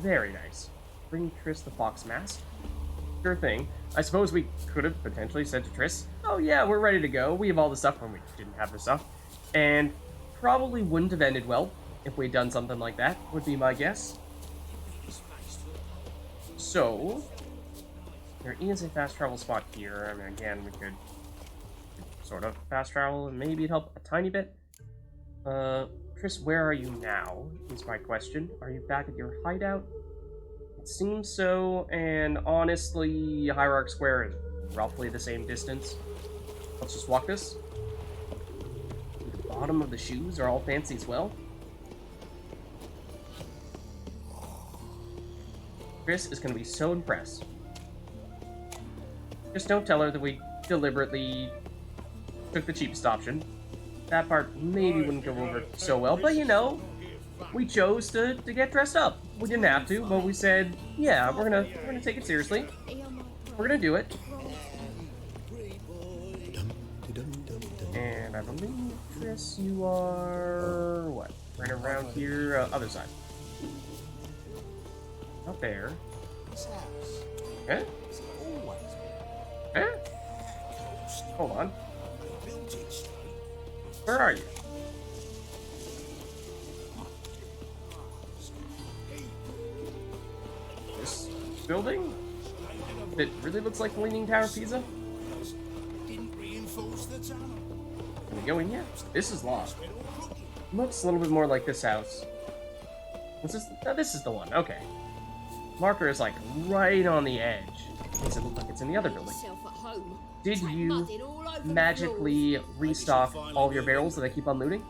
Very nice. Bring Triss the Fox mask. Sure thing. I suppose we could have potentially said to Triss, oh yeah, we're ready to go. We have all the stuff when we didn't have the stuff. And probably wouldn't have ended well if we'd done something like that, would be my guess. So, there is a fast travel spot here. I mean, again, we could sort of fast travel and maybe it'd help a tiny bit. Triss, where are you now, is my question. Are you back at your hideout? It seems so, and honestly, Hierarch Square is roughly the same distance. Let's just walk this. The bottom of the shoes are all fancy as well. Triss is going to be so impressed. Just don't tell her that we deliberately took the cheapest option. That part maybe wouldn't go over so well, but you know, we chose to get dressed up. We didn't have to, but we said, yeah, we're gonna take it seriously. We're gonna do it. And I believe, Triss, you are what? Right around here, other side. Out there. Eh? Eh? Hold on. Where are you? This building? It really looks like the Leaning Tower of Pisa? Can we go in here? This is locked. Looks a little bit more like this house. What's this? No, this is the one. Okay. Marker is like right on the edge. Makes it look like it's in the other building. Did you magically restock all of your barrels that I keep on looting?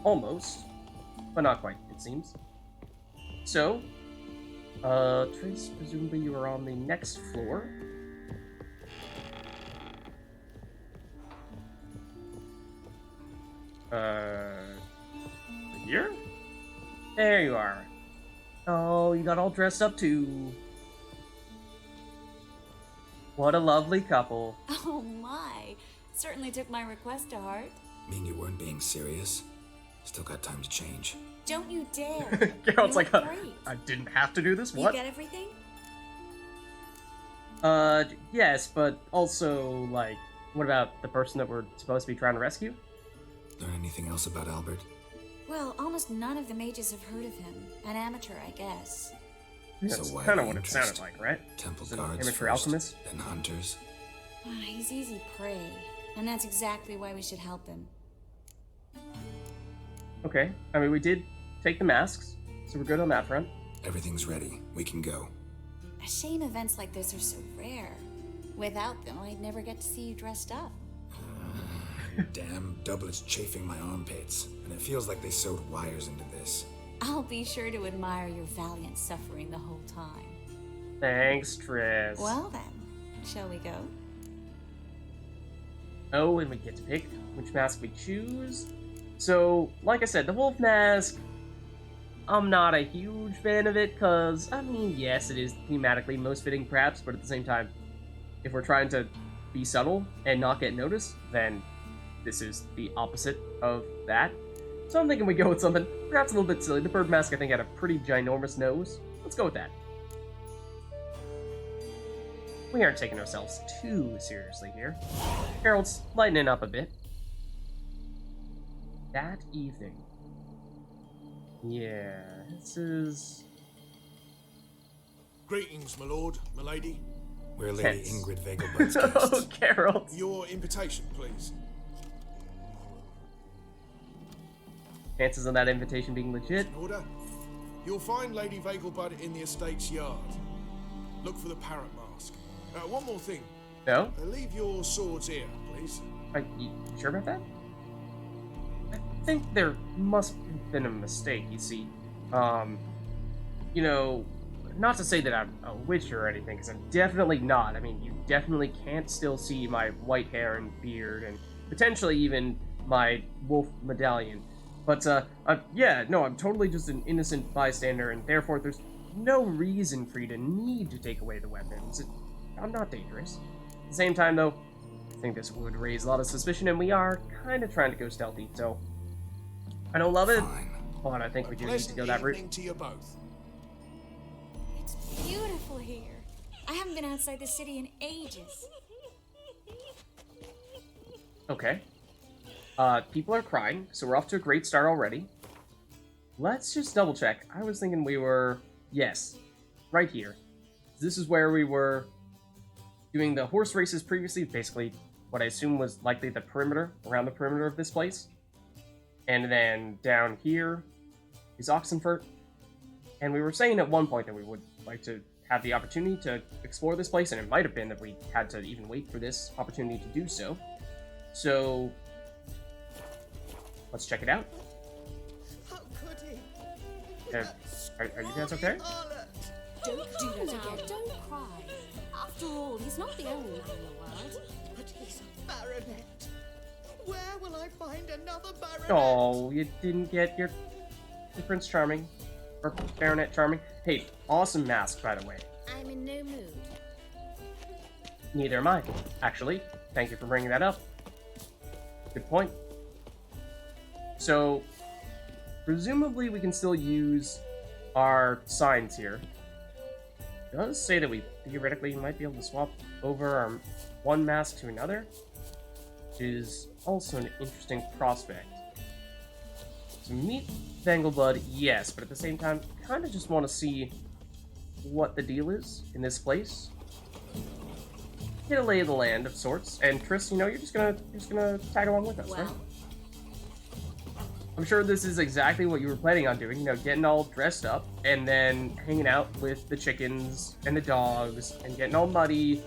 Almost. But not quite, it seems. So, Trace, presumably you are on the next floor. Here? There you are. Oh, you got all dressed up too. What a lovely couple. Oh my. Certainly took my request to heart. Mean you weren't being serious? Still got time to change. Don't you dare. Geralt's like, great. I didn't have to do this? You What? get everything? Yes, but also, like, what about the person that we're supposed to be trying to rescue? Learn anything else about Albert? Well, almost none of the mages have heard of him. An amateur, I guess. That's So why kind the of what it interest? sounded like, right? Temple Is it guards amateur first, alchemist? then hunters. He's easy prey. And that's exactly why we should help him. Okay, I mean, we did take the masks, so we're good on that front. Everything's ready. We can go. A shame events like this are so rare. Without them, I'd never get to see you dressed up. Damn doublets chafing my armpits, and it feels like they sewed wires into this. I'll be sure to admire your valiant suffering the whole time. Thanks, Triss. Well then, shall we go? Oh, and we get to pick which mask we choose. So, like I said, the wolf mask, I'm not a huge fan of it, because, I mean, yes, it is thematically most fitting, perhaps, but at the same time, if we're trying to be subtle and not get noticed, then this is the opposite of that. So I'm thinking we go with something perhaps a little bit silly. The bird mask, I think, had a pretty ginormous nose. Let's go with that. We aren't taking ourselves too seriously here. Geralt's lightening up a bit. That evening. Yeah, this is... Greetings, my lord, my lady. We're Lady Tense. Ingrid Vegelbud's Oh, guests. Geralt. Your invitation, please. Chances on that invitation being legit? In order. You'll find Lady Vegelbud in the estate's yard. Look for the parrot mask. One more thing. No? Leave your swords here, please. Are you sure about that? I think there must have been a mistake, you see. You know, not to say that I'm a witch or anything, because I'm definitely not. I mean, you definitely can't still see my white hair and beard, and potentially even my wolf medallion. But, yeah, no, I'm totally just an innocent bystander, and therefore there's no reason for you to need to take away the weapons. I'm not dangerous. At the same time, though, I think this would raise a lot of suspicion, and we are kind of trying to go stealthy, so I don't love it. Fine. But I think we do need to Pleasant go that route. evening to you both. It's beautiful here. I haven't been outside the city in ages. Okay. People are crying, so we're off to a great start already. Let's just double check. I was thinking we were... Yes. Right here. This is where we were doing the horse races previously. Basically, what I assume was likely the perimeter, around the perimeter of this place. And then down here is Oxenfurt. And we were saying at one point that we would like to have the opportunity to explore this place, and it might have been that we had to even wait for this opportunity to do so. So, let's check it out. How could he? Are you guys okay? Don't do that again. Don't cry. After all, he's not the only one in the world. But he's a baronet. Where will I find another baronet? Oh, you didn't get your Prince Charming. Or Baronet Charming. Hey, awesome mask, by the way. I'm in no mood. Neither am I, actually. Thank you for bringing that up. Good point. So, presumably we can still use our signs here. It does say that we theoretically might be able to swap over our one mask to another, which is also an interesting prospect. So meet Vengelblood, yes, but at the same time, kind of just want to see what the deal is in this place. Get a lay of the land of sorts, and Tris, you know, you're just gonna tag along with us, right? Well, I'm sure this is exactly what you were planning on doing, you know, getting all dressed up, and then hanging out with the chickens and the dogs, and getting all muddy.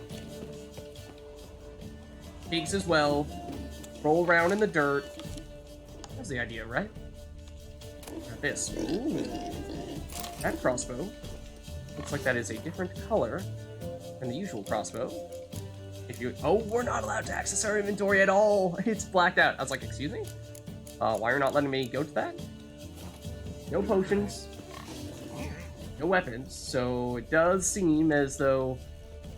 Pigs as well. Roll around in the dirt. That's the idea, right? Got this. Ooh. That crossbow. Looks like that is a different color than the usual crossbow. If you... Oh, we're not allowed to access our inventory at all! It's blacked out. I was like, excuse me? Why are you not letting me go to that? No potions. No weapons. So it does seem as though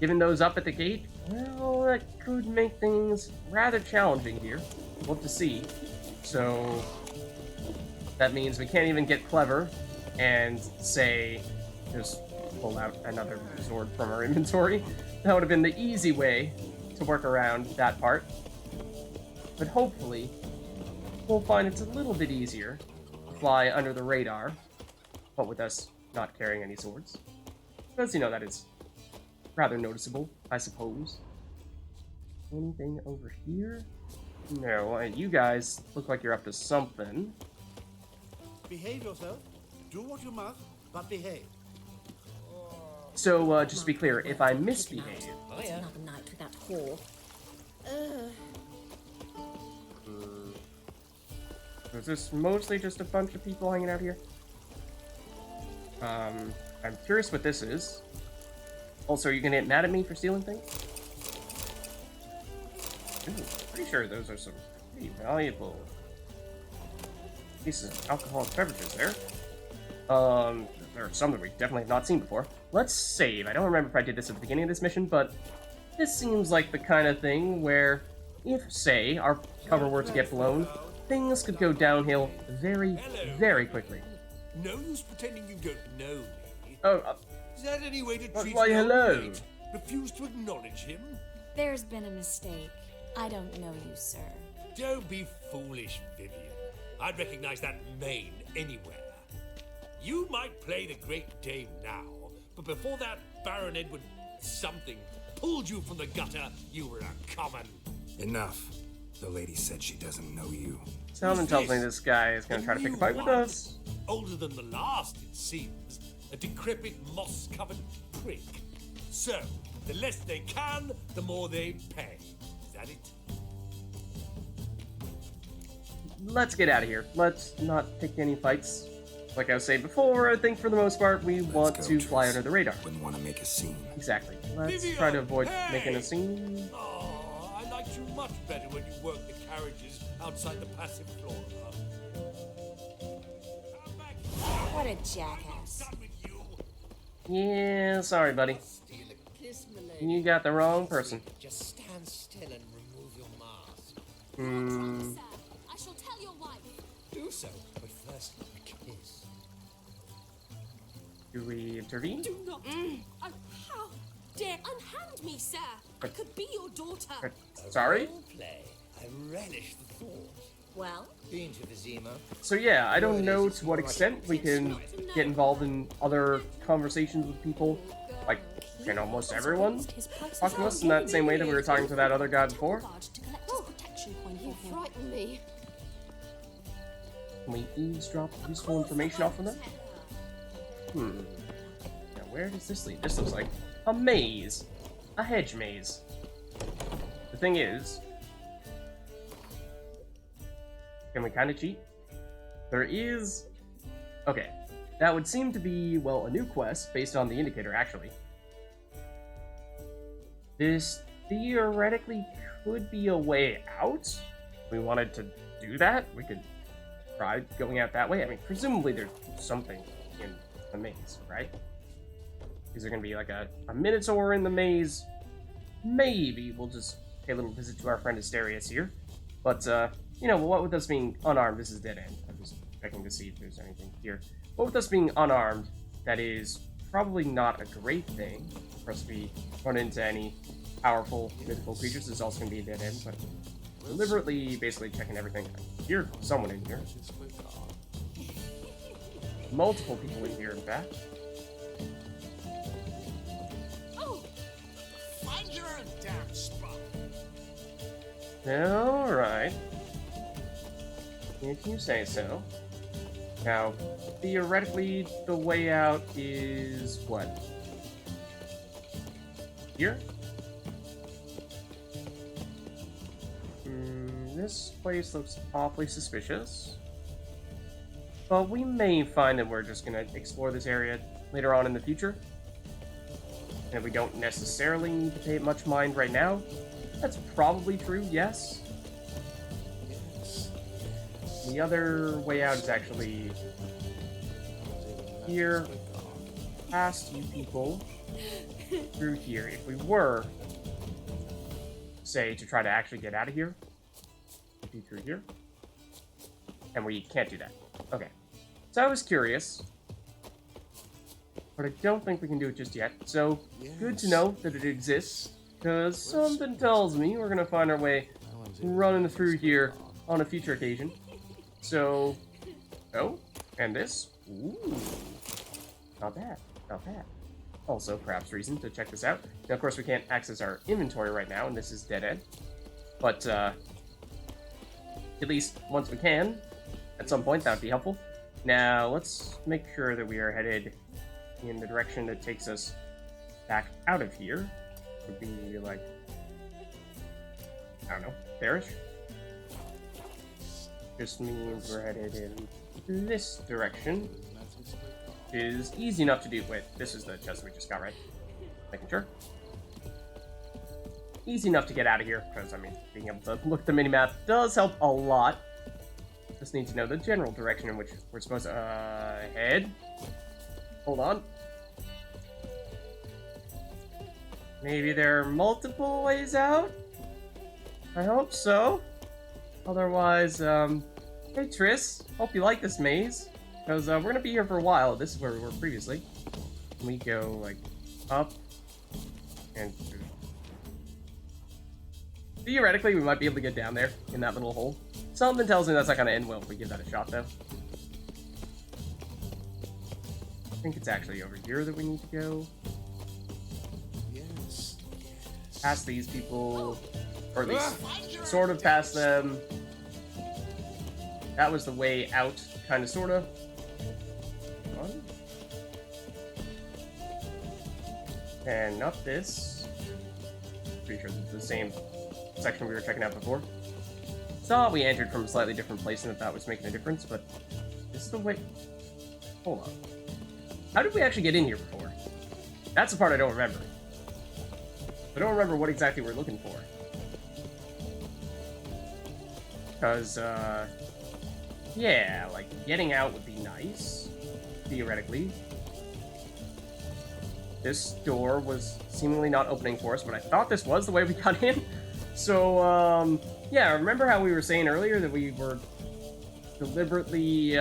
giving those up at the gate, well, that could make things rather challenging here. We'll have to see. So that means we can't even get clever and say, just pull out another sword from our inventory. That would have been the easy way to work around that part. But hopefully, we'll find it's a little bit easier to fly under the radar, but with us not carrying any swords. Because, you know, that is rather noticeable, I suppose. Anything over here? No, you guys look like you're up to something. Behave yourself. Do what you must, but behave. So, just to be clear, if I misbehave... Oh, yeah. Another night with that whore. Is this mostly just a bunch of people hanging out here? I'm curious what this is. Also, are you gonna get mad at me for stealing things? Ooh, pretty sure those are some pretty valuable pieces of alcoholic beverages there. There are some that we definitely have not seen before. Let's save. I don't remember if I did this at the beginning of this mission, but this seems like the kind of thing where if, say, our cover were to get blown, things could go downhill very, very quickly. No use pretending you don't know me. Oh, Is that any way to treat why, an old hello. mate? Refuse to acknowledge him? There's been a mistake. I don't know you, sir. Don't be foolish, Vivian. I'd recognize that mane anywhere. You might play the Great Dame now, but before that Baron Edward something pulled you from the gutter, you were a common. Enough. The lady said she doesn't know you. someone tells me this guy is gonna try to pick a fight with us. Older than the last, it seems. A decrepit, moss-covered prick. So, the less they can, the more they pay. Is that it? Let's get out of here. Let's not pick any fights. Like I was saying before, I think for the most part, we want Let's to go, fly Tris. under the radar. Wouldn't want to make a scene. Exactly. Let's Vivian, try to avoid hey! making a scene. Oh, I liked you much better when you worked the carriages outside the passive flora. Come back here. What a jackass. Done with you. Yeah, sorry, buddy. Steal a kiss, milady. You got the wrong person. Just stand still and remove your mask. Hmm. I shall tell your wife. Do so, but first a kiss. Do we intervene? Do not. How dare unhand me, sir? I could be your daughter. Sorry? Play. I relish the thought. Well, Been to Vizima? So yeah, I don't know to what extent we can get involved in other conversations with people. Like, can almost everyone talk to us in that same way that we were talking to that other guy before? you frighten me. Can we eavesdrop useful information off of them? Now where does this lead? This looks like a maze. A hedge maze. The thing is, can we kind of cheat? There is... Okay. That would seem to be, well, a new quest based on the indicator, actually. This theoretically could be a way out. If we wanted to do that, we could try going out that way. I mean, presumably there's something in the maze, right? Is there going to be like a Minotaur in the maze? Maybe we'll just pay a little visit to our friend Asterius here. But, you know, what with us being unarmed, this is dead end. I'm just checking to see if there's anything here. What with us being unarmed, that is probably not a great thing for us to be run into any powerful mythical creatures. This is also going to be a dead end, but deliberately basically checking everything. I hear someone in here. Multiple people in here, in fact. Oh, find your own damn spot. Alright. If you say so. Now, theoretically, the way out is what? Here? This place looks awfully suspicious. But we may find that we're just gonna explore this area later on in the future. And we don't necessarily need to pay it much mind right now. That's probably true, yes. The other way out is actually here, past you people, through here. If we were, say, to try to actually get out of here, it'd be through here. And we can't do that. Okay. So I was curious, but I don't think we can do it just yet. So, good to know that it exists, because something tells me we're going to find our way running through here on a future occasion. So, oh, and this. Ooh. Not bad, not bad. Also, perhaps reason to check this out. Now, of course, we can't access our inventory right now, and this is dead end. But, at least once we can, at some point, that would be helpful. Now, let's make sure that we are headed in the direction that takes us back out of here. Would be like, I don't know, there-ish. Just means we're headed in this direction. Is easy enough to do. Wait, this is the chest we just got, right? Making sure. Easy enough to get out of here, because, I mean, being able to look at the minimap does help a lot. Just need to know the general direction in which we're supposed to head. Hold on. Maybe there are multiple ways out? I hope so. Otherwise, hey Triss, hope you like this maze. Because we're gonna be here for a while. This is where we were previously. We go, like, up and through. Theoretically, we might be able to get down there in that little hole. Something tells me that's not gonna end well if we give that a shot, though. I think it's actually over here that we need to go. Yes. Past these people, or at least sort of past them. That was the way out, kind of, sort of. And up this. Pretty sure this is the same section we were checking out before. Thought we entered from a slightly different place and that was making a difference, but this is the way. Hold on. How did we actually get in here before? That's the part I don't remember. I don't remember what exactly we're looking for. Because, yeah, like, getting out would be nice, theoretically. This door was seemingly not opening for us, but I thought this was the way we got in. So, yeah, remember how we were saying earlier that we were deliberately,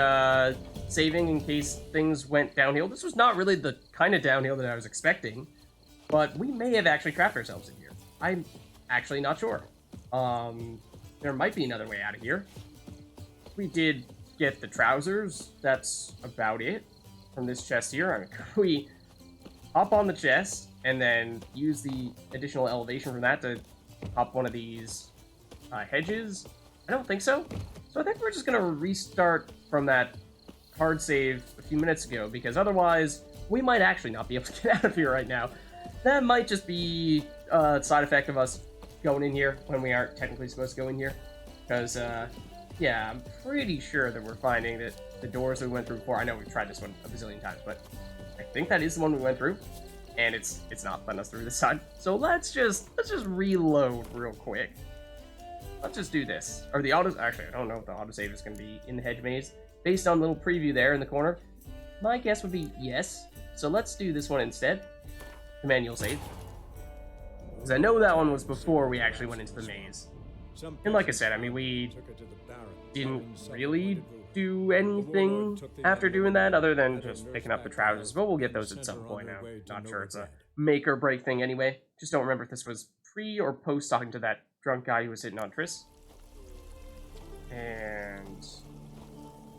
saving in case things went downhill. This was not really the kind of downhill that I was expecting, but we may have actually trapped ourselves in here. I'm actually not sure. There might be another way out of here. We did get the trousers. That's about it from this chest here. I mean, could we hop on the chest and then use the additional elevation from that to hop one of these hedges? I don't think so. So I think we're just going to restart from that hard save a few minutes ago, because otherwise we might actually not be able to get out of here right now. That might just be a side effect of us going in here when we aren't technically supposed to go in here. Because, yeah, I'm pretty sure that we're finding that the doors we went through before, I know we've tried this one a bazillion times, but I think that is the one we went through, and it's not letting us through this time. So let's just reload real quick. Let's just do this. Or the auto... Actually, I don't know if the autosave is going to be in the hedge maze. Based on the little preview there in the corner, my guess would be yes. So let's do this one instead. The manual save. Because I know that one was before we actually went into the maze. And like I said, I mean, we didn't really do anything after doing that other than just picking up the trousers, but we'll get those at some point now. Not sure it's a make or break thing anyway. Just don't remember if this was pre or post talking to that drunk guy who was hitting on Triss. And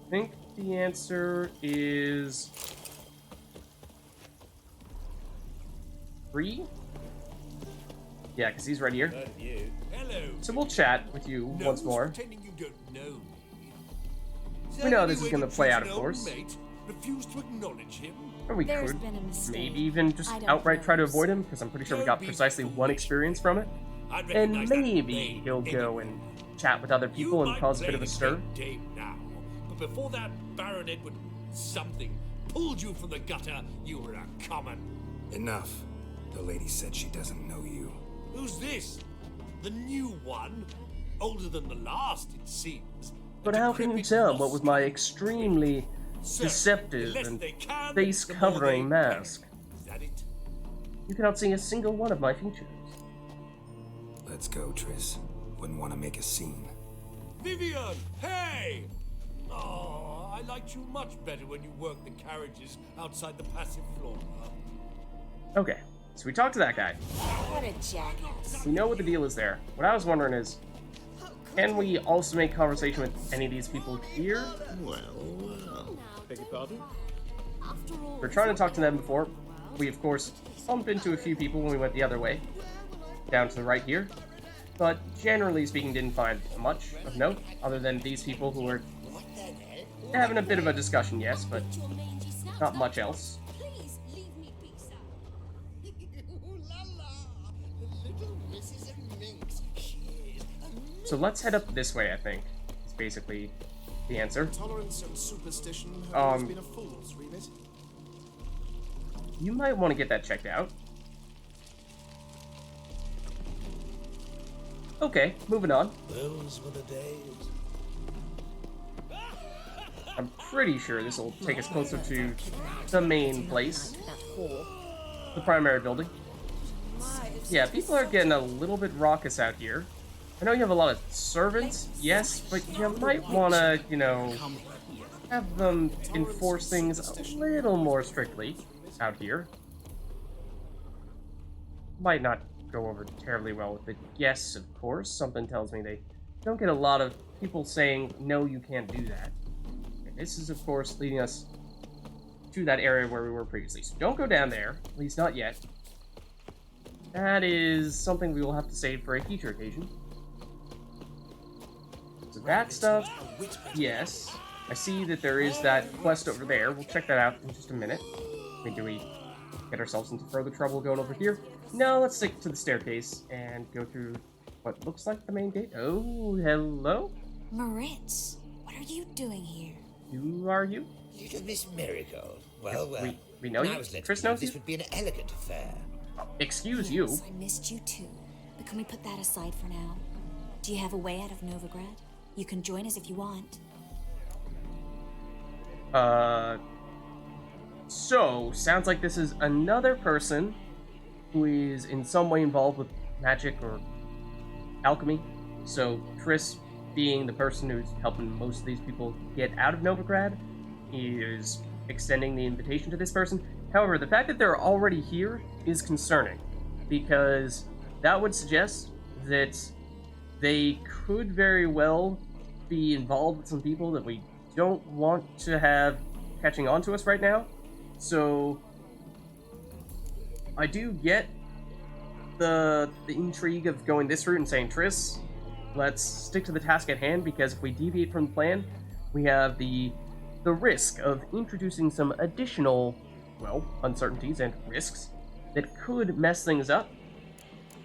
I think the answer is 3. Yeah, because he's right here. Hello. So we'll chat with you once more. Pretending you don't know me. We know this is going to play out, of course. Refuse to acknowledge him. Or we There's could been a mistake. maybe even just I don't outright try to notice. avoid him, because I'm pretty sure we got precisely one experience from it. I'd And recognize that maybe name he'll go anywhere. and chat with other people and cause a bit of a stir. Dame now, but before that Baron Edward something pulled you from the gutter, you were a common. Enough. The lady said she doesn't know you. Who's this? The new one? Older than the last, it seems. But how can you tell what with my extremely deceptive and face-covering mask? Is that it? You cannot see a single one of my features. Let's go, Triss. Wouldn't want to make a scene. Vivian, hey! Oh, I liked you much better when you worked the carriages outside the passive floor. Okay, so we talked to that guy. What a jackass. We know what the deal is there. What I was wondering is, can we also make conversation with any of these people here? Beg your pardon? After all, We're trying to talk to them before. We, of course, bumped into a few people when we went the other way. Down to the right here. But generally speaking, didn't find much of note, other than these people who were having a bit of a discussion, yes, but your mangy snap not much else. Please leave me be, sir. Ooh la la! Little Mrs. Minx. She is a So let's head up this way, I think. It's basically the answer. Tolerance and superstition have always Um, been a fool's remit. You might want to get that checked out. Okay, moving on. Those were the days. I'm pretty sure this will take us closer to the main place. The primary building. Yeah, people are getting a little bit raucous out here. I know you have a lot of servants, yes, but you might want to, you know, have them enforce things a little more strictly out here. Might not go over terribly well with the guests, of course. Something tells me they don't get a lot of people saying, no, you can't do that. And this is, of course, leading us to that area where we were previously. So don't go down there, at least not yet. That is something we will have to save for a future occasion. So that stuff, yes. I see that there is that quest over there. We'll check that out in just a minute. I mean, do we get ourselves into further trouble going over here? No, let's stick to the staircase and go through what looks like the main gate. Oh, hello? Moritz, what are you doing here? Who are you? Little Miss Marigold. Well, well. We know you. I was led to Triss believe knows you. this would be an elegant affair. Excuse you. Yes, I missed you too. But can we put that aside for now? Do you have a way out of Novigrad? You can join us if you want. So, sounds like this is another person who is in some way involved with magic or alchemy. So, Triss being the person who's helping most of these people get out of Novigrad, is extending the invitation to this person. However, the fact that they're already here is concerning, because that would suggest that they could very well be involved with some people that we don't want to have catching on to us right now. So I do get the intrigue of going this route and saying, Triss, let's stick to the task at hand, because if we deviate from the plan, we have the risk of introducing some additional, well, uncertainties and risks that could mess things up.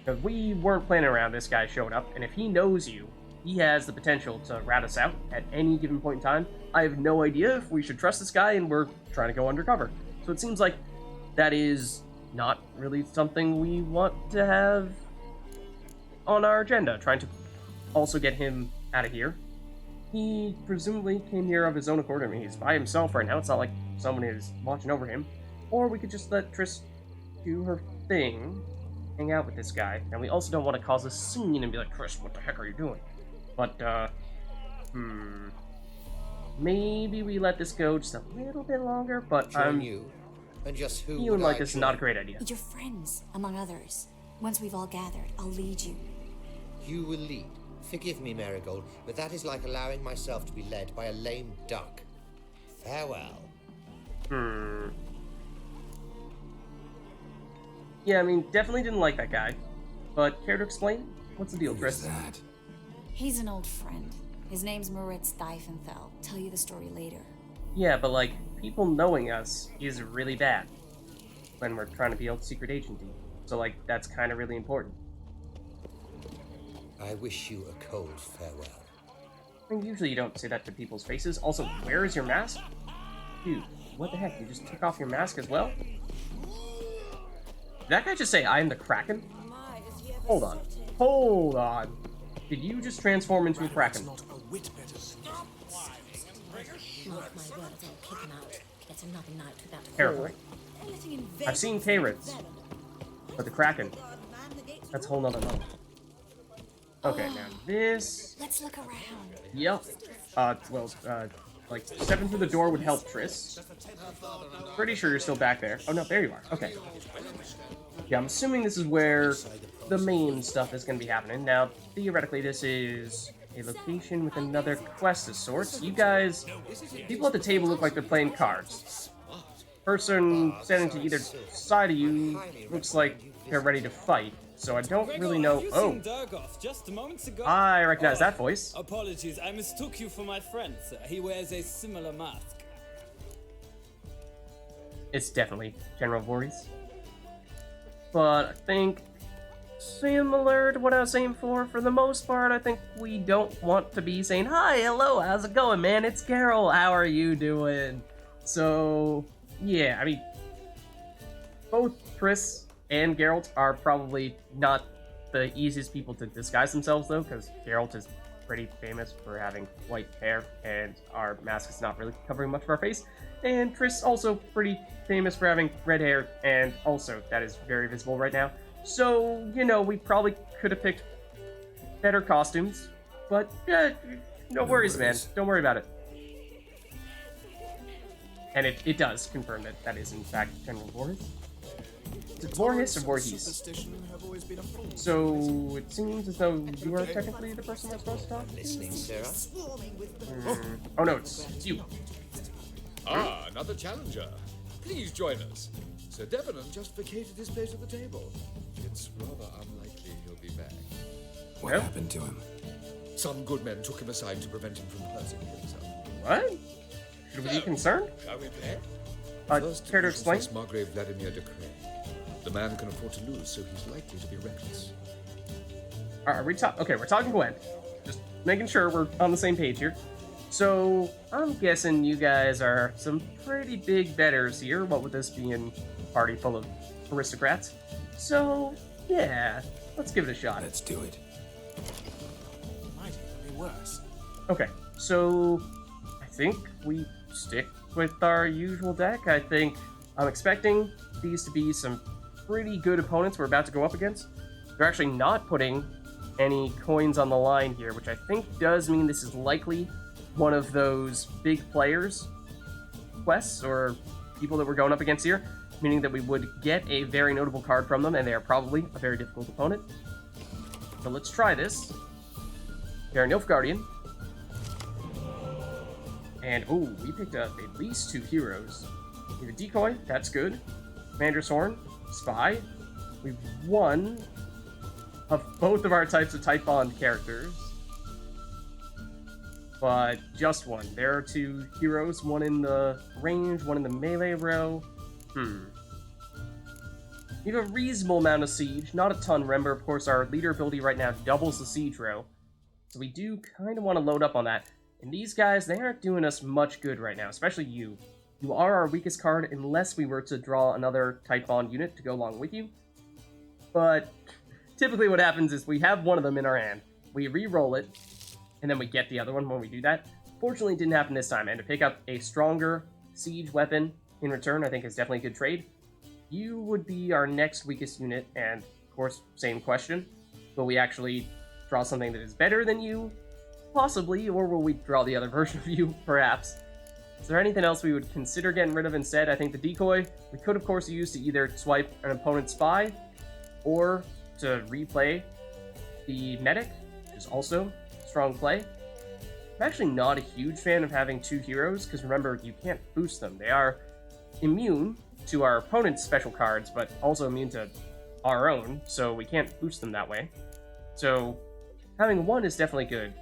Because we weren't planning around this guy showing up, and if he knows you, he has the potential to rat us out at any given point in time. I have no idea if we should trust this guy, and we're trying to go undercover. So it seems like that is not really something we want to have on our agenda, trying to also get him out of here. He presumably came here of his own accord. I mean, he's by himself right now. It's not like someone is watching over him. Or we could just let Triss do her thing, hang out with this guy. And we also don't want to cause a scene and be like, Triss, what the heck are you doing? But, maybe we let this go just a little bit longer, but Join you, and just who feeling would like I it's join? not a great idea. Your friends, among others. Once we've all gathered, I'll lead you. You will lead. Forgive me, Marigold, but that is like allowing myself to be led by a lame duck. Farewell. Yeah, I mean, definitely didn't like that guy. But care to explain? What's the deal, Who is Triss? that? He's an old friend. His name's Moritz Diefenfeld. Tell you the story later. Yeah, but like, people knowing us is really bad when we're trying to be old secret agency. So like, that's kind of really important. I wish you a cold farewell. I mean, usually you don't say that to people's faces. Also, where is your mask? Dude, what the heck? You just took off your mask as well? Did that guy just say, I am the Kraken? Hold on. Hold on. Did you just transform into a Kraken? Not a whit better. Mark my words, I'll kick him out. It's another night without Terrifying. I've seen K-Rids, but the Kraken, that's a whole nother level. Okay, now this... Let's look around. Yep. Like, stepping through the door would help Triss. Pretty sure you're still back there. Oh, no, there you are. Okay. Yeah, I'm assuming this is where the main stuff is going to be happening. Now, theoretically, this is a location with another quest of sorts. You guys... People at the table look like they're playing cards. Person standing to either side of you looks like they're ready to fight. So I don't really know... Oh! Just moments ago. I recognize that voice. Apologies, I mistook you for my friend. He wears a similar mask. It's definitely General Voorhees. But I think, similar to what I was saying for the most part, I think we don't want to be saying, hi, hello, how's it going, man? It's Geralt, how are you doing? So, yeah, I mean, both Triss and Geralt are probably not the easiest people to disguise themselves, though, because Geralt is pretty famous for having white hair, and our mask is not really covering much of our face. And Triss also pretty famous for having red hair, and also that is very visible right now. So, you know, we probably could have picked better costumes, but no worries, man. Don't worry about it. And it does confirm that that is, in fact, General Voorhees. Is it Voorhees or Voorhees? So, it seems as though you are technically the person we're supposed to talk to? Listening, Sarah? Oh no, it's you. Ah, another challenger. Please join us. Sir Debenham just vacated his place at the table. It's rather unlikely he'll be back. What happened to him? Some good men took him aside to prevent him from hurting himself. What? Should we be concerned? Shall we play? First, care to explain? Margrave Vladimir de Cray. The man can afford to lose, so he's likely to be reckless. Are we okay, we're talking Gwen. Just making sure we're on the same page here. So, I'm guessing you guys are some pretty big betters here, what with this being a party full of aristocrats. So, yeah, let's give it a shot. Let's do it. Might even be worse. Okay, so I think we stick with our usual deck. I think I'm expecting these to be some pretty good opponents we're about to go up against. They're actually not putting any coins on the line here, which I think does mean this is likely one of those big players quests or people that we're going up against here, meaning that we would get a very notable card from them, and they are probably a very difficult opponent. So let's try this. They're a Nilfgaardian. And, oh, we picked up at least 2 heroes. We have a Decoy, that's good. Commander's Horn, Spy. We've won of both of our types of Type Bond characters. But just one. There are 2 heroes, one in the range, one in the melee row. We have a reasonable amount of siege, not a ton. Remember, of course, our leader ability right now doubles the siege row. So we do kind of want to load up on that. And these guys, they aren't doing us much good right now, especially you. You are our weakest card unless we were to draw another Type Bond unit to go along with you. But typically what happens is we have one of them in our hand, we re-roll it, and then we get the other one when we do that. Fortunately, it didn't happen this time, and to pick up a stronger siege weapon in return, I think is definitely a good trade. You would be our next weakest unit, and of course, same question. Will we actually draw something that is better than you? Possibly, or will we draw the other version of you? Perhaps. Is there anything else we would consider getting rid of instead? I think the Decoy, we could of course use to either swipe an opponent's Spy, or to replay the Medic, which is also a strong play. I'm actually not a huge fan of having 2 heroes, because remember, you can't boost them. They are immune to our opponent's special cards, but also immune to our own, so we can't boost them that way. So having 1 is definitely good.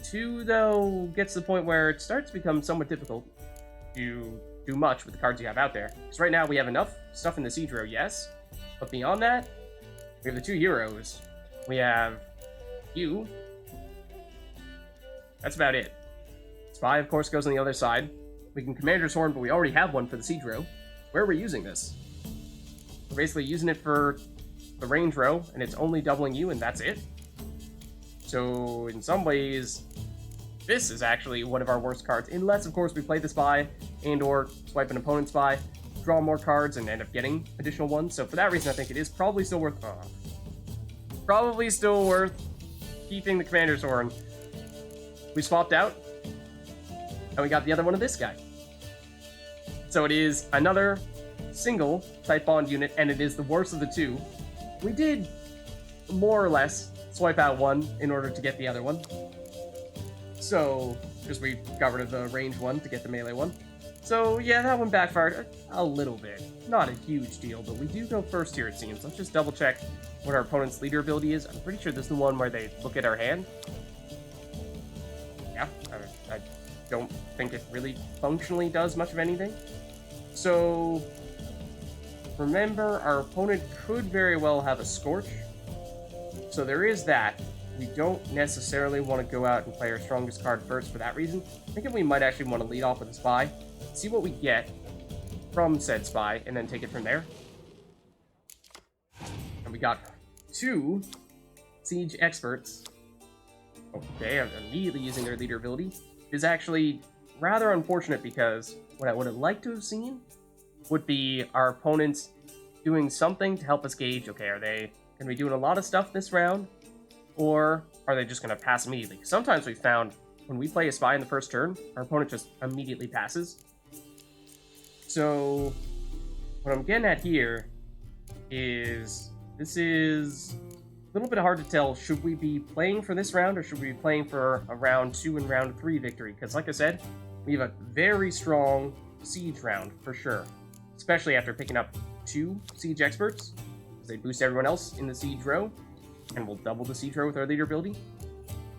2, though, gets to the point where it starts to become somewhat difficult to do much with the cards you have out there. Because right now we have enough stuff in the siege row, yes, but beyond that, we have the 2 heroes. We have you. That's about it. Spy, of course, goes on the other side. We can Commander's Horn, but we already have one for the siege row. Where are we using this? We're basically using it for the range row, and it's only doubling you, and that's it. So, in some ways, this is actually one of our worst cards, unless, of course, we play the Spy and or swipe an opponent's Spy, draw more cards, and end up getting additional ones. So for that reason, I think it is probably still worth... probably still worth keeping the Commander's Horn. We swapped out, and we got the other one of this guy. So it is another single Type Bond unit, and it is the worst of the 2. We did, more or less, swipe out 1 in order to get the other one. So, because we got rid of the range 1 to get the melee 1. So, yeah, that one backfired a little bit. Not a huge deal, but we do go first here, it seems. Let's just double check what our opponent's leader ability is. I'm pretty sure this is the one where they look at our hand. Yeah, I don't think it really functionally does much of anything. So, remember, our opponent could very well have a Scorch. So there is that. We don't necessarily want to go out and play our strongest card first for that reason. I think we might actually want to lead off with a Spy, see what we get from said Spy, and then take it from there. And we got 2 Siege Experts. Okay, I'm immediately using their leader ability. It is actually rather unfortunate because what I would have liked to have seen would be our opponents doing something to help us gauge, okay, are they going to be doing a lot of stuff this round, or are they just going to pass immediately? Sometimes we found when we play a Spy in the first turn, our opponent just immediately passes. So what I'm getting at here is this is a little bit hard to tell. Should we be playing for this round, or should we be playing for a round 2 and round 3 victory? Because like I said, we have a very strong siege round for sure, especially after picking up 2 Siege Experts. They boost everyone else in the siege row, and we'll double the siege row with our leader ability.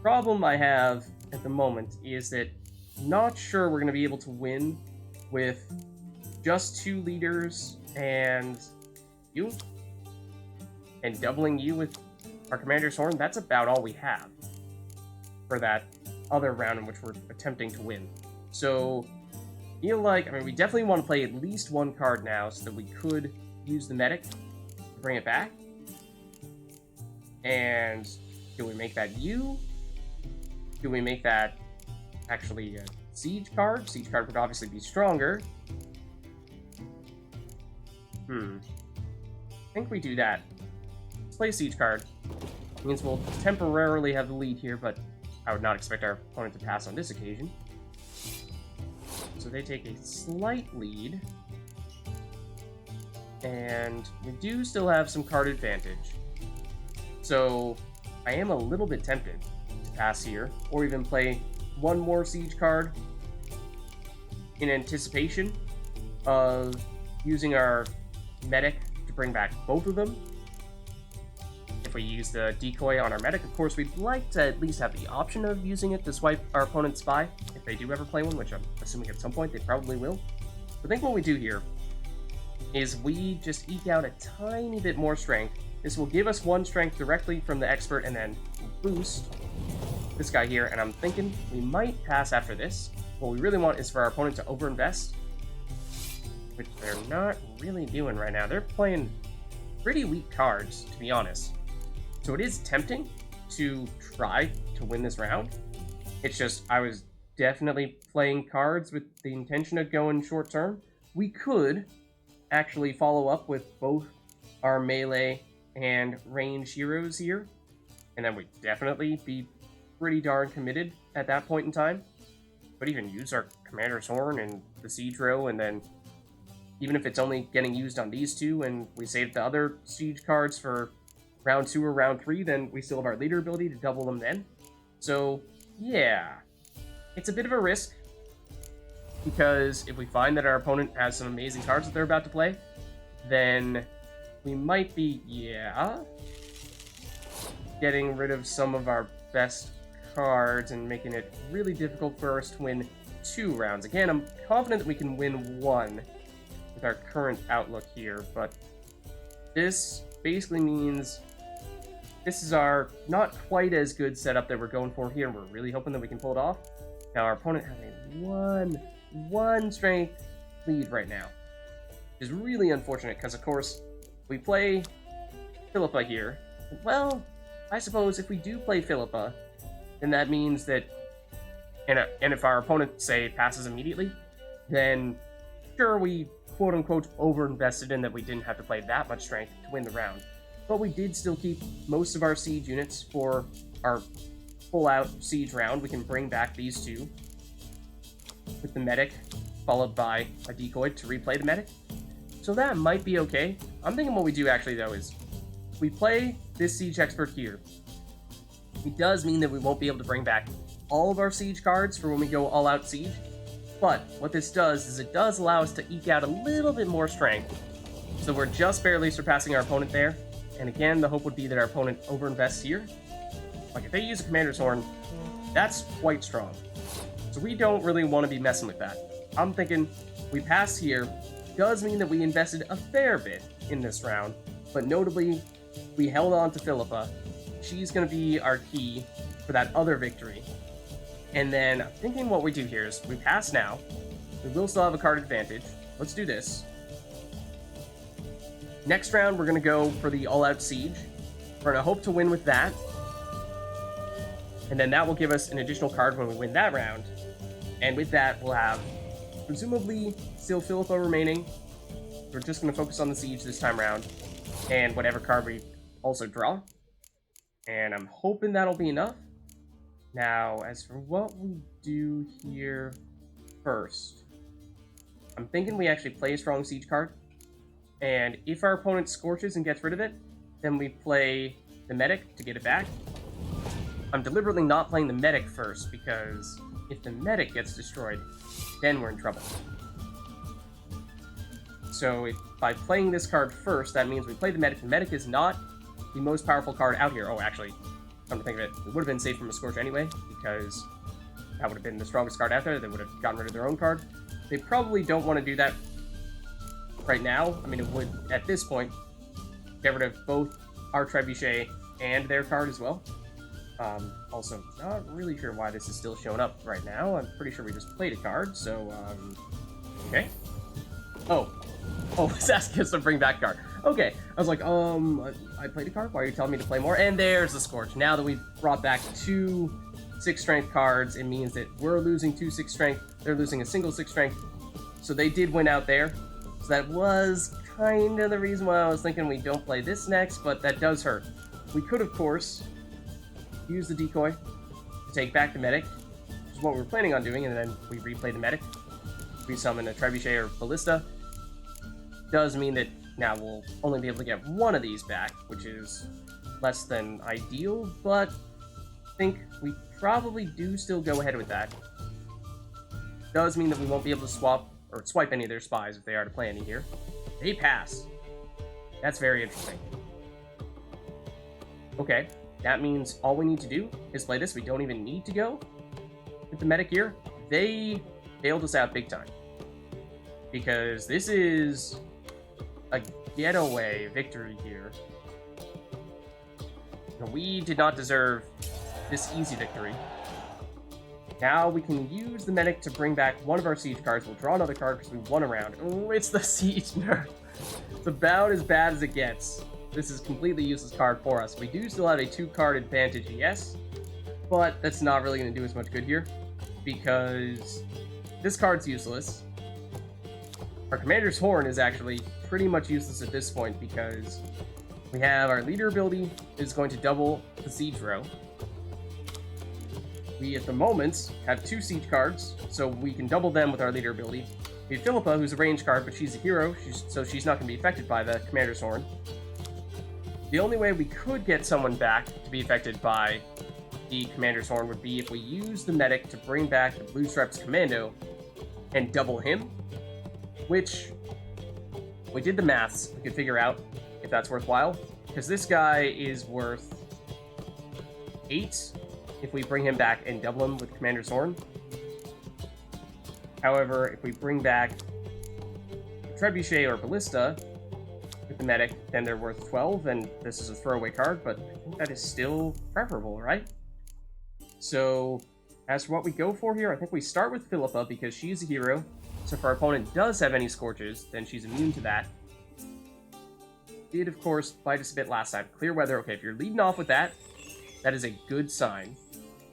Problem I have at the moment is that I'm not sure we're going to be able to win with just 2 leaders and you, and doubling you with our Commander's Horn. That's about all we have for that other round in which we're attempting to win. So, I feel like, I mean, we definitely want to play at least 1 card now so that we could use the Medic, bring it back. And do we make that you? Do we make that actually a siege card? Siege card would obviously be stronger. I think we do that. Let's play a siege card. It means we'll temporarily have the lead here, but I would not expect our opponent to pass on this occasion. So they take a slight lead. And we do still have some card advantage. So I am a little bit tempted to pass here, or even play one more siege card in anticipation of using our medic to bring back both of them. If we use the decoy on our medic, of course, we'd like to at least have the option of using it to swipe our opponent's spy, if they do ever play one, which I'm assuming at some point they probably will. But I think what we do here is we just eke out a tiny bit more strength. This will give us 1 strength directly from the expert and then boost this guy here, and I'm thinking we might pass after this. What we really want is for our opponent to overinvest, which they're not really doing right now. They're playing pretty weak cards, to be honest. So it is tempting to try to win this round. It's just, I was definitely playing cards with the intention of going short term. We could actually follow up with both our melee and range heroes here, and then we'd definitely be pretty darn committed at that point in time. But even use our Commander's Horn and the Siege Row, and then even if it's only getting used on these two and we save the other siege cards for round 2 or round 3, then we still have our leader ability to double them then. So yeah, it's a bit of a risk, because if we find that our opponent has some amazing cards that they're about to play, then we might be, getting rid of some of our best cards and making it really difficult for us to win 2 rounds. Again, I'm confident that we can win 1 with our current outlook here, but this basically means this is our not quite as good setup that we're going for here, and we're really hoping that we can pull it off. Now, our opponent has a one strength lead right now, which is really unfortunate, because, of course, we play Philippa here. Well, I suppose if we do play Philippa, then that means that, and if our opponent, say, passes immediately, then sure, we quote-unquote over-invested in that we didn't have to play that much strength to win the round. But we did still keep most of our siege units for our full-out siege round. We can bring back these 2 with the medic, followed by a decoy to replay the medic. So that might be okay. I'm thinking what we do actually, though, is we play this siege expert here. It does mean that we won't be able to bring back all of our siege cards for when we go all-out siege. But what this does is it does allow us to eke out a little bit more strength. So we're just barely surpassing our opponent there. And again, the hope would be that our opponent overinvests here. Like, if they use a Commander's Horn, that's quite strong. So we don't really want to be messing with that. I'm thinking we pass here does mean that we invested a fair bit in this round, but notably, we held on to Philippa. She's going to be our key for that other victory. And then I'm thinking what we do here is we pass now. We will still have a card advantage. Let's do this. Next round, we're going to go for the all-out siege. We're going to hope to win with that. And then that will give us an additional card when we win that round. And with that, we'll have, presumably, still Philippa remaining. We're just going to focus on the siege this time around. And whatever card we also draw. And I'm hoping that'll be enough. Now, as for what we do here first, I'm thinking we actually play a strong siege card. And if our opponent scorches and gets rid of it, then we play the medic to get it back. I'm deliberately not playing the medic first, because if the medic gets destroyed, then we're in trouble. So by playing this card first, that means we play the medic. The medic is not the most powerful card out here. Oh, actually, come to think of it, it would have been safe from a scorch anyway, because that would have been the strongest card out there. They would have gotten rid of their own card. They probably don't want to do that right now. I mean, it would, at this point, get rid of both our Trebuchet and their card as well. Also, not really sure why this is still showing up right now. I'm pretty sure we just played a card, so, okay. Oh, it's asking us to bring back a card. Okay, I was like, I played a card? Why are you telling me to play more? And there's the Scorch. Now that we've brought back 2 6-strength cards, it means that we're losing 2 6-strength, they're losing a single 6-strength. So they did win out there. So that was kind of the reason why I was thinking we don't play this next, but that does hurt. We could, of course, use the decoy to take back the medic, which is what we were planning on doing, and then we replay the medic. we summon a Trebuchet or Ballista. Does mean that now we'll only be able to get one of these back, which is less than ideal, but I think we probably do still go ahead with that. Does mean that we won't be able to swap or swipe any of their spies if they are to play any here. They pass. That's very interesting. Okay, that means all we need to do is play this. We don't even need to go with the medic here. They bailed us out big time. Because this is a getaway victory here. We did not deserve this easy victory. Now we can use the medic to bring back one of our siege cards. We'll draw another card because we won a round. Oh, it's the siege nerf. It's about as bad as it gets. This is a completely useless card for us. We do still have a 2-card advantage, yes, but that's not really going to do us much good here because this card's useless. Our Commander's Horn is actually pretty much useless at this point because we have our leader ability is going to double the siege row. We, at the moment, have 2 siege cards, so we can double them with our leader ability. We have Philippa, who's a range card, but she's a hero, so she's not going to be affected by the Commander's Horn. The only way we could get someone back to be affected by the Commander's Horn would be if we use the medic to bring back the Blue Stripes Commando and double him, which we did the maths. We could figure out if that's worthwhile, because this guy is worth 8 if we bring him back and double him with Commander's Horn. However, if we bring back Trebuchet or Ballista with the medic, then they're worth 12, and this is a throwaway card, but I think that is still preferable, right? So, as for what we go for here, I think we start with Philippa because she's a hero, so if our opponent does have any Scorches, then she's immune to that. Did, of course, bite us a bit last time. Clear Weather, okay, if you're leading off with that, that is a good sign,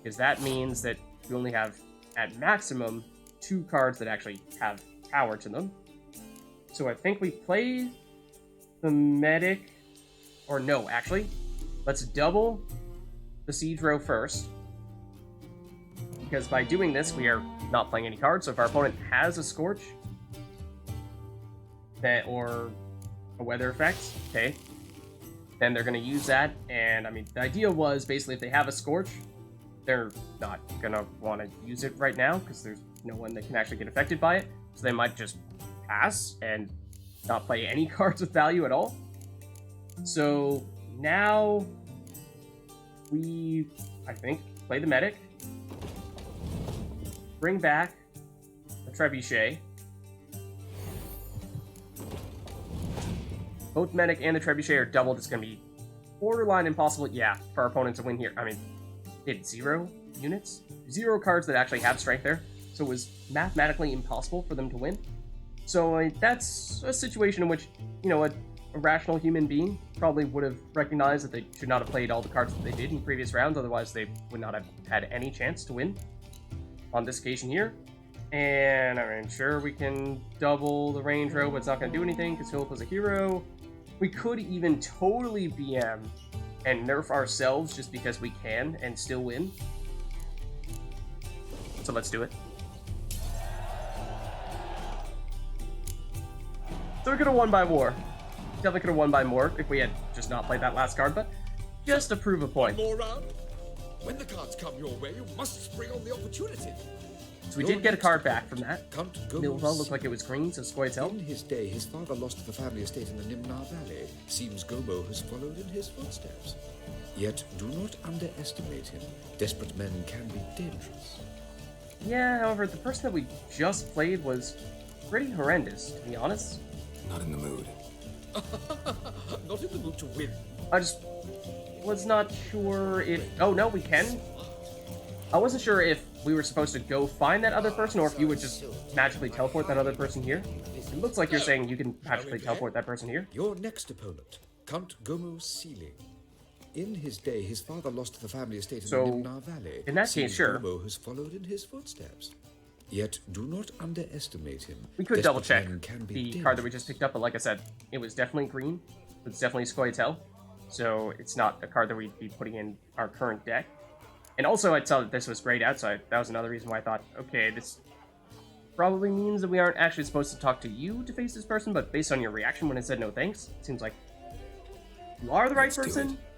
because that means that you only have, at maximum, 2 cards that actually have power to them. So I think we play the medic, or no, actually, let's double the siege row first, because by doing this, we are not playing any cards, so if our opponent has a Scorch, that, or a weather effect, okay, then they're going to use that, and I mean, the idea was basically if they have a Scorch, they're not going to want to use it right now, because there's no one that can actually get affected by it, so they might just pass and not play any cards with value at all. So now we, I think, play the medic, bring back a Trebuchet. Both medic and the Trebuchet are doubled. It's going to be borderline impossible, yeah, for our opponent to win here. I mean, they had 0 units, 0 cards that actually have strength there, so it was mathematically impossible for them to win. So that's a situation in which, you know, a rational human being probably would have recognized that they should not have played all the cards that they did in previous rounds, otherwise they would not have had any chance to win on this occasion here. And I mean, sure, we can double the range row, but it's not going to do anything because Philip was a hero. We could even totally BM and nerf ourselves just because we can and still win. So let's do it. So we could have won by more. Definitely could have won by more if we had just not played that last card, but just to prove a point. One more round? When the cards come your way, you must spring on the opportunity. So we did get a card back from that. Count Milval looked like it was green, so Scoia'tael. In his day, his father lost the family estate in the Nimnar Valley. Seems Gobo has followed in his footsteps. Yet, do not underestimate him. Desperate men can be dangerous. Yeah, however, the person that we just played was pretty horrendous, to be honest. Not in the mood. Not in the mood to win. I just was not sure if... Oh, no, we can. I wasn't sure if we were supposed to go find that other person or if you would just magically teleport that other person here. It looks like you're saying you can magically teleport that person here. Your next opponent, Count Gomo Sealing. In his day, his father lost the family estate in the Nimnar Valley. In that case, sure. Gomo has followed in his footsteps. Yet, do not underestimate him. We could double check the card that we just picked up, but like I said, it was definitely green. It's definitely Scoia'tael. So it's not a card that we'd be putting in our current deck. And also, I saw that this was grayed out, so that was another reason why I thought, okay, this probably means that we aren't actually supposed to talk to you to face this person, but based on your reaction when I said no thanks, it seems like you are the right Let's do person. it.